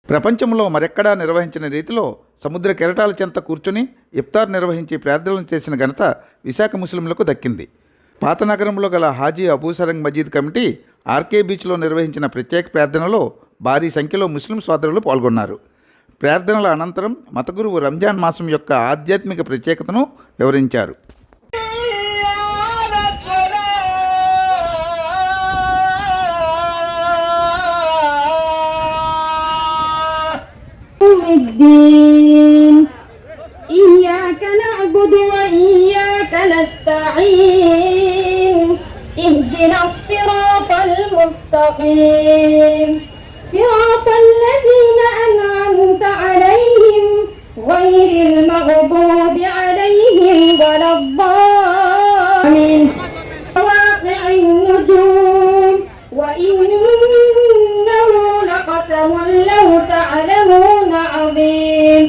ప్రపంచంలో మరెక్కడా నిర్వహించిన రీతిలో సముద్ర కెరటాల చెంత కూర్చుని ఇఫ్తార్ నిర్వహించి ప్రార్థనలు చేసిన ఘనత విశాఖ ముస్లింలకు దక్కింది. పాత నగరంలో గల హాజీ అబూసరంగ్ మజీద్ కమిటీ ఆర్కే బీచ్లో నిర్వహించిన ప్రత్యేక ప్రార్థనలో భారీ సంఖ్యలో ముస్లిం సోదరులు పాల్గొన్నారు. ప్రార్థనల అనంతరం మత గురువు రంజాన్ మాసం యొక్క ఆధ్యాత్మిక ప్రత్యేకతను వివరించారు. الدين إياك نعبد وإياك نستعين اهدنا الصراط المستقيم صراط الذين أنعمت عليهم غير المغضوب عليهم ولا الضالين واقع النجوم وإنه لقسم لو تعلمون عظيم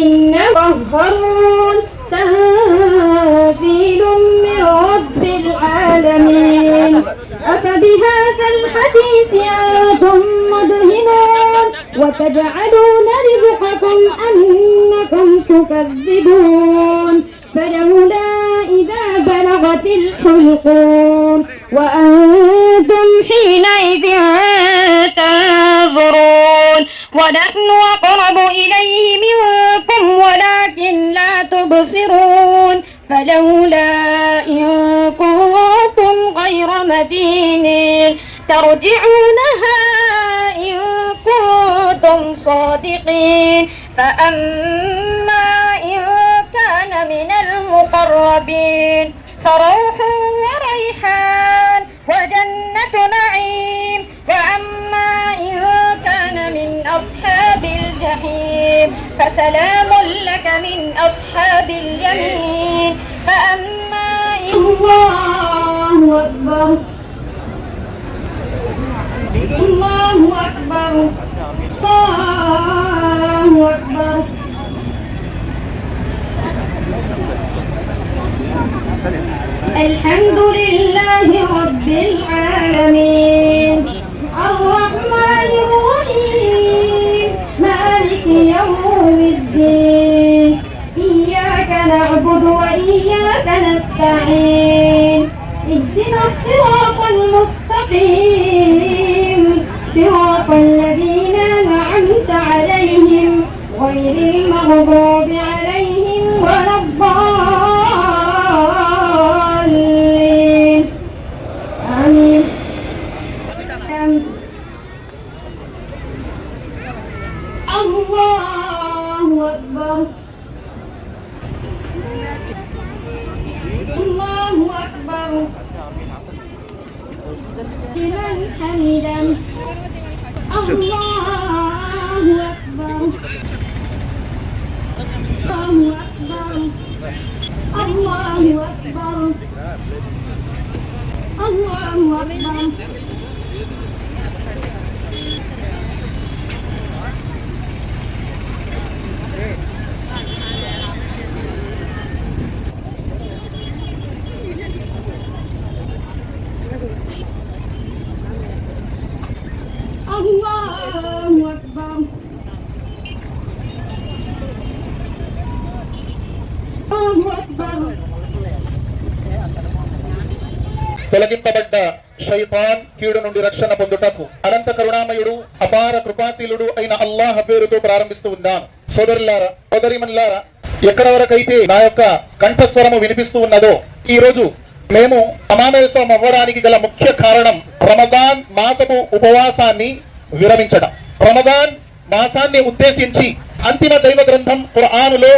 إنه هارون تنزيل من رب العالمين أفبهذا الحديث أنتم مدهنون وتجعلون رزقكم أنكم تكذبون فلولا إذا بلغت الحلقوم وأنتم حينئذ تنظرون ونحن أقرب إليه منكم ولكن لا تبصرون فلولا إن كنتم غير مدينين ترجعونها إن كنتم صادقين فأما إن كان من المقربين فروح وريحان وجنة نعيم وأما إن كان من أصحاب الجحيم فسلام لك من أصحاب اليمين فأما الله أكبر الله أكبر الله أكبر الحمد لله رب العالمين الرحمن الرحيم مالك يوم الدين إياك نعبد وإياك نستعين اهدنا الصراط المستقيم صراط الذين أنعمت عليهم غير المغضوب عليهم ولا الضالين آمين. الله أكبر الله أكبر لمن حمده الله أكبر الله أكبر الله أكبر الله أكبر الله أكبر الله أكبر తొలగింపబడ్డ షైతాన్ కీడు నుండి రక్షణ పొందుటకు అనంత కరుణామయుడు అపార కృపాశీలుడు అయిన అల్లాహ్ పేరుతో ప్రారంభిస్తూ ఉన్నాను. సోదరులారా సోదరిమణులారా, ఎక్కడ వరకైతే నా యొక్క కంఠస్వరము వినిపిస్తూ ఉన్నదో ఈ రోజు మేము సమావేశం అవ్వడానికి గల ముఖ్య కారణం రమదాన్ మాసపు ఉపవాసాన్ని విరమించడం. రమదాన్ మాసాన్ని ఉద్దేశించి అంతిమ దైవ గ్రంథం ఖురానులో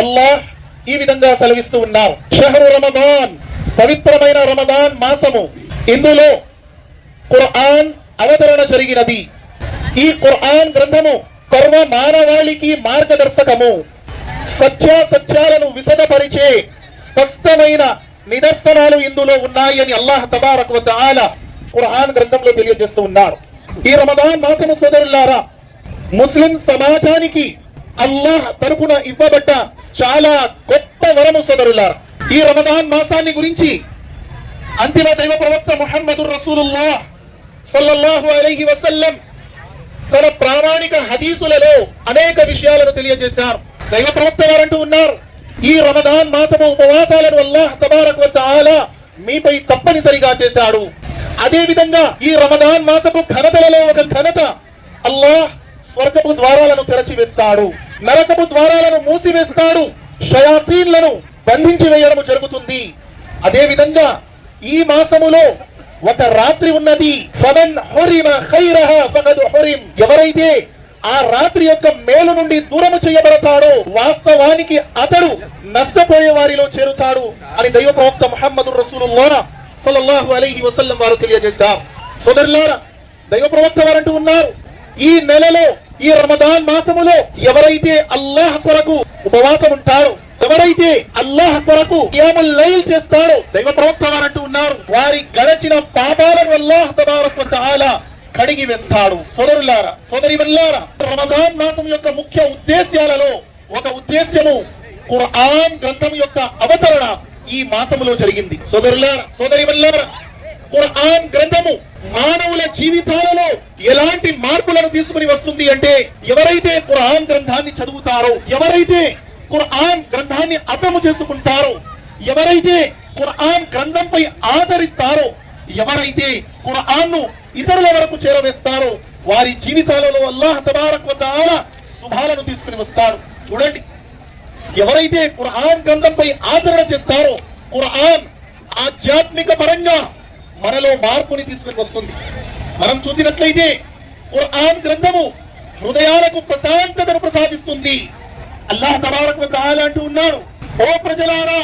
అల్లాహ్ ఈ విధంగా సెలవిస్తూ ఉన్నారు. షహరు రమదాన్, పవిత్రమైన రమదాన్ మాసము, ఇందులో ఖురాన్ అవతరణ జరిగినది. ఈ ఖురాన్ గ్రంథము సర్వ మానవాళికి మార్గదర్శకము, సత్యాసత్యాలను విశదపరిచే స్పష్టమైన నిదర్శనాలు ఇందులో ఉన్నాయి అని అల్లాహ్ తబారక వ తఆలా ఖురాన్ గ్రంథంలో తెలియజేస్తూ ఉన్నారు. ఈ రమదాన్ మాసము సోదరులారా, ముస్లిం సమాజానికి అల్లాహ్ తరపున ఇవ్వబడ్డ చాలా గొప్ప వరము సోదరులారా. ఈ రమదాన్ మాసాన్ని గురించి అంతిమ దైవ ప్రవక్త ముహమ్మదుర్ రసూలుల్లాహ్ సల్లల్లాహు అలైహి వసల్లం తన ప్రామాణిక హదీసులలో అనేక విషయాలను తెలియజేశారు. దైవ ప్రవక్త వారంటూ ఉన్నారు, ఈ రమదాన్ మాసము ఉపవాసాలను అల్లాహ్ తబారక వ తఆలా మీపై తప్పనిసరిగా చేశాడు. అదే విధంగా ఈ రమదాన్ మాసపు ఘనతలలో ఒక ఘనత, అల్లాహ్ స్వర్గపు ద్వారాలను తెరచివేస్తాడు, నరకపు ద్వారాలను మూసివేస్తాడు, షయాతీన్లను బంధించి వేయడం జరుగుతుంది. అదే విధంగా ఈ మాసములో ఒక రాత్రి ఉన్నది, ఫమన్ హురిమ ఖైరహా ఫఖద్ హురిం, ఎవరైతే ఆ రాత్రి యొక్క మేలు నుండి దూరము చేయబడతాడో వాస్తవానికి అతడు నష్టపోయే వారిలో చేరుతాడు అని దైవ ప్రవక్త ముహమ్మదుర్ రసూలుల్లాహ్ సల్లల్లాహు అలైహి వసల్లం వారు తెలియజేశారు. సోదరులారా, దైవ ప్రవక్త వారంటూ ఉన్నారు, ఈ నెలలో ఈ రమదాన్ మాసములో ఎవరైతే అల్లాహ్ కొరకు ఉపవాసం ఉంటారో, ఎవరైతే అల్లాహ్ కొరకు ఖియాముల్ లైల్ చేస్తాడో, దైవ ప్రవక్త వారంటూ ఉన్నారు, వారి గడచిన పాపాలను అల్లాహ్ తబారక వ తఆలా కడిగి వేస్తాడు. సోదరులారా, సోదరీమణులారా, రమదాన్ మాసం యొక్క ముఖ్య ఉద్దేశ్యాలలో ఒక ఉద్దేశ్యము ఖురాన్ గ్రంథం యొక్క అవతరణ ఈ మాసములో జరిగింది. సోదరులారా, సోదరీమణులారా, ఖురాన్ గ్రంథము మానవుల జీవితాలలో ఎలాంటి మార్పులను తీసుకుని వస్తుంది అంటే, ఎవరైతే ఖురాన్ గ్రంథాన్ని చదువుతారో, ఎవరైతే ఖురాన్ గ్రంథాన్ని అర్థం చేసుకుంటారో, ఎవరైతే ఖురాన్ గ్రంథంపై ఆచరిస్తారో, ఎవరైతే ఖురాన్ను ఇతరుల వరకు చేరవేస్తారో, వారి జీవితాలలో అల్లాహ్ తబారక వ తఆలా శుభాలను తీసుకుని వస్తాడు. చూడండి, ఎవరైతే ఖురాన్ గ్రంథంపై ఆచరణ చేస్తారో, ఖురాన్ ఆధ్యాత్మిక పరంగా మనలో మార్పుని తీసుకుని వస్తుంది. మనం చూసినట్లయితే ఖురాన్ గ్రంథము హృదయాలకు ప్రశాంతతను ప్రసాదిస్తుంది. అల్లాహ్ తబారక వ తఆలా అంటూ ఉన్నారు, ఓ ప్రజలారా,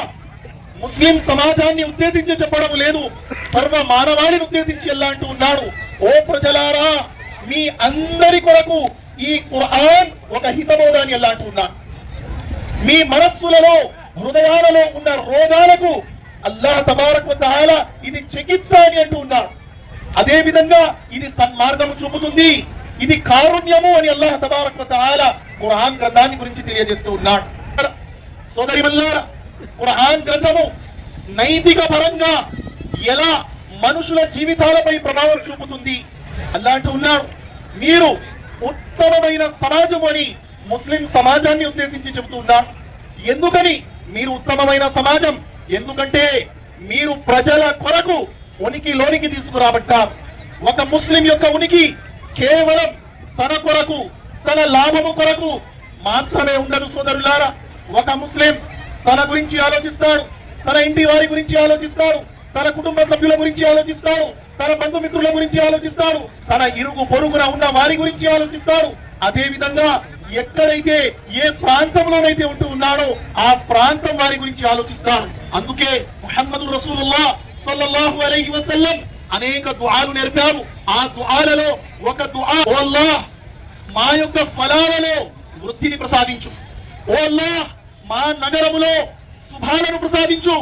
ముస్లిం సమాజాన్ని ఉద్దేశించి చెప్పడం లేదు, సర్వ మానవాళిని ఉద్దేశించి అల్లాహ్ అంటూ ఉన్నాడు, ఓ ప్రజలారా, మీ అందరి కొరకు ఈ ఖురాన్ ఒక హితబోధాన్ని అల్లాహ్ అంటూ ఉన్నాడు. మీ మనస్సులలో హృదయాలలో ఉన్న రోగాలకు అల్లాహ్ తబారక వ తఆలా ఇది చికిత్స అని అంటూ ఉన్నాడు. అదే విధంగా ఇది సన్మార్గము చూపుతుంది, ఇది కారుణ్యము అని అల్లాహ్ తబారక వ తఆలా ఖురాన్ గ్రంథాన్ని గురించి తెలియజేస్తూ ఉన్నాడు. సోదరిమల్లారా, ఖురాన్ గ్రంథము నైతిక పరంగా ఎలా మనుషుల జీవితాలపై ప్రభావం చూపుతుంది అల్లాహ్ అంటూ ఉన్నాడు, మీరు ఉత్తమమైన సమాజం అని ముస్లిం సమాజాన్ని ఉద్దేశించి చెబుతూ ఉన్నాడు. ఎందుకని మీరు ఉత్తమమైన సమాజం? ఎందుకంటే మీరు ప్రజల కొరకు ఉనికిలోనికి తీసుకురాబట్టారు. ఒక ముస్లిం యొక్క ఉనికి కేవలం తన కొరకు, తన లాభము కొరకు మాత్రమే ఉండదు. సోదరులారా, ఒక ముస్లిం తన గురించి ఆలోచిస్తాడు, తన ఇంటి వారి గురించి ఆలోచిస్తాడు, తన కుటుంబ సభ్యుల గురించి ఆలోచిస్తాడు, తన బంధుమిత్రుల గురించి ఆలోచిస్తాడు, తన ఇరుగు పొరుగున ఉన్న వారి గురించి ఆలోచిస్తాడు. అదే విధంగా ఎక్కడైతే ఏ ప్రాంతంలోనైతే ఉంటూ ఉన్నాడో ఆ ప్రాంతం వారి గురించి ఆలోచిస్తాడు. అందుకే ముహమ్మదుర్ రసూలుల్లాహ్ సల్లల్లాహు అలైహి వసల్లం అనేక దుఆలు నేర్పారు. ఆ దుఆలలో ఒక దుఆ, ఓ అల్లాహ్, మా యొక్క ఫలాలలో వృద్ధిని ప్రసాదించు, ఓ అల్లాహ్, మా నగరములో శుభాలను ప్రసాదించు.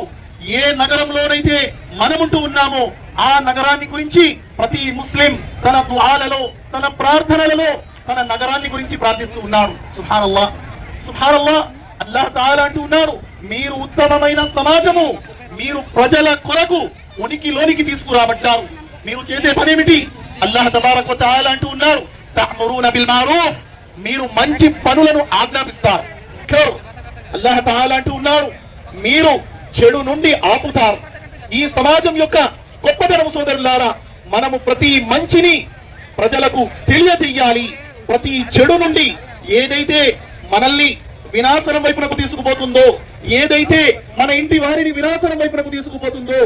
ఏ నగరంలోనైతే మనముంటూ ఉన్నామో ఆ నగరాన్ని గురించి ప్రతి ముస్లిం తన దుఆలలో, తన ప్రార్థనలలో తన నగరాన్ని గురించి ప్రార్థిస్తూ ఉన్నాడు. సుబ్హానల్లాహ్, సుబ్హానల్లాహ్. అల్లాహ్ తఆలా అంటూ ఉన్నారు, మీరు ఉత్తమమైన సమాజము, మీరు ప్రజల కొరకు ఉనికిలోనికి తీసుకురాబడ్డారు. మీరు చేసే పనేమిటి? అల్లాహ్ తబారక వ తఆలా అంటూ ఉన్నారు, తఅమురూన బిల్ మారూఫ్, మీరు మంచి పనులను ఆజ్ఞాపిస్తారు. అల్లాహ్ తఆలా అంటూ ఉన్నారు, మీరు చెడు నుండి ఆపుతారు. ఈ సమాజం యొక్క గొప్పతనం సోదరులారా, మనము ప్రతి మంచిని ప్రజలకు తెలియజేయాలి. ప్రతి చెడు నుండి ఏదైతే మనల్ని వినాశనం వైపునకు తీసుకుపోతుందో, ఏదైతే మన ఇంటి వారిని వినాశనం వైపునకు తీసుకుపోతుందో,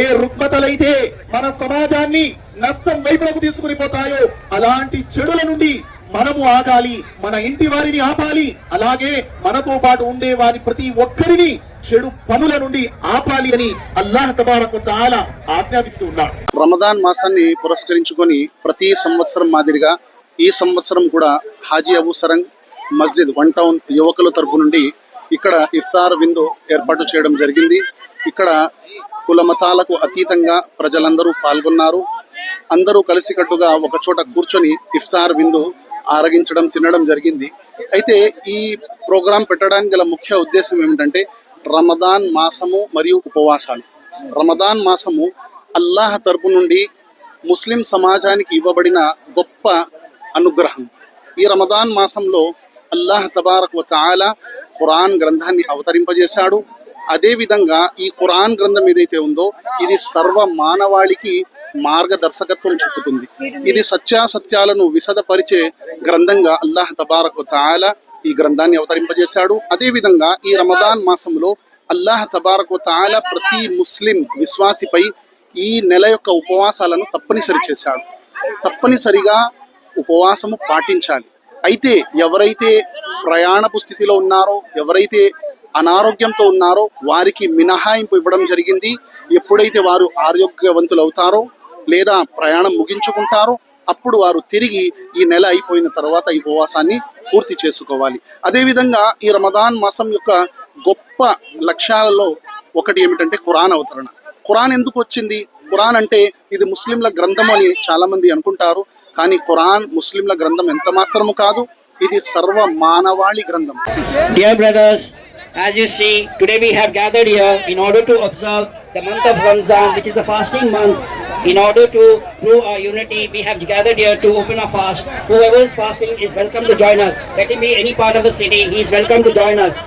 ఏ రుగ్మతలైతే మన సమాజాన్ని నష్టం వైపునకు తీసుకుని పోతాయో అలాంటి చెడుల నుండి మనము ఆగాలి, మన ఇంటి వారిని ఆపాలి. అలాగే మనతో పాటు ఉండే వారి ప్రతి ఒక్కరిని చెడు పనుల నుండి ఆపాలి అని అల్లాహ్ తబారక వ తఆలా ఆజ్ఞాపిస్తూ ఉన్నాడు. రమదాన్ మాసాన్ని పురస్కరించుకొని ప్రతి సంవత్సరం మాదిరిగా ఈ సంవత్సరం కూడా హాజీ అబూ సరంగ్ మస్జిద్ 1 టౌన్ యువకుల తరపు నుండి ఇక్కడ ఇఫ్తార్ విందు ఏర్పాటు చేయడం జరిగింది. ఇక్కడ కుల మతాలకు అతీతంగా ప్రజలందరూ పాల్గొన్నారు. అందరూ కలిసికట్టుగా ఒక చోట కూర్చొని ఇఫ్తార్ విందు ఆరగించడం, తినడం జరిగింది. అయితే ఈ ప్రోగ్రాం పెట్టడానికి గల ముఖ్య ఉద్దేశం ఏమిటంటే రమదాన్ మాసము మరియు ఉపవాసాలు. రమదాన్ మాసము అల్లాహ్ తరపు నుండి ముస్లిం సమాజానికి ఇవ్వబడిన గొప్ప అనుగ్రహం. ఈ రమదాన్ మాసంలో అల్లాహ్ తబారక్ వ తఆలా ఖురాన్ గ్రంథాన్ని అవతరింపజేశాడు. అదేవిధంగా ఈ ఖురాన్ గ్రంథం ఏదైతే ఉందో ఇది సర్వ మానవాళికి మార్గదర్శకత్వం చూపుతుంది. ఇది సత్యాసత్యాలను విశదపరిచే గ్రంథంగా అల్లాహ్ తబారక్ వ తఆలా ఈ గ్రంథాన్ని అవతరింపజేశాడు. అదేవిధంగా ఈ రమదాన్ మాసంలో అల్లాహ్ తబారక్ వ తఆలా ప్రతి ముస్లిం విశ్వాసిపై ఈ నెల యొక్క ఉపవాసాలను తప్పనిసరి చేశాడు. తప్పనిసరిగా ఉపవాసము పాటించాలి. అయితే ఎవరైతే ప్రయాణపు స్థితిలో ఉన్నారో, ఎవరైతే అనారోగ్యంతో ఉన్నారో వారికి మినహాయింపు ఇవ్వడం జరిగింది. ఎప్పుడైతే వారు ఆరోగ్యవంతులు అవుతారో లేదా ప్రయాణం ముగించుకుంటారో అప్పుడు వారు తిరిగి ఈ నెల అయిపోయిన తర్వాత ఈ ఉపవాసాన్ని పూర్తి చేసుకోవాలి. అదేవిధంగా ఈ రమదాన్ మాసం యొక్క గొప్ప లక్ష్యాలలో ఒకటి ఏమిటంటే ఖురాన్ అవతరణ. ఖురాన్ ఎందుకు వచ్చింది? ఖురాన్ అంటే ఇది ముస్లింల గ్రంథం అని చాలా మంది అనుకుంటారు. కానీ ఖురాన్ ముస్లింల గ్రంథం ఎంత మాత్రము కాదు, ఇది సర్వ మానవాళి గ్రంథం. Dear brothers, as you see, today we have gathered here in order to observe the month of Ramzan, which is the fasting month. In order to prove our unity, we have gathered here to open our fast. Whoever is fasting is welcome to join us. Let him be any part of the city, he is welcome to join us.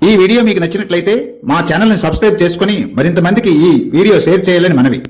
ఈ video మీకు నచ్చినట్లయితే మా ఛానల్ని subscribe చేసుకుని మరింత మందికి ఈ video share చేయాలని మనవి.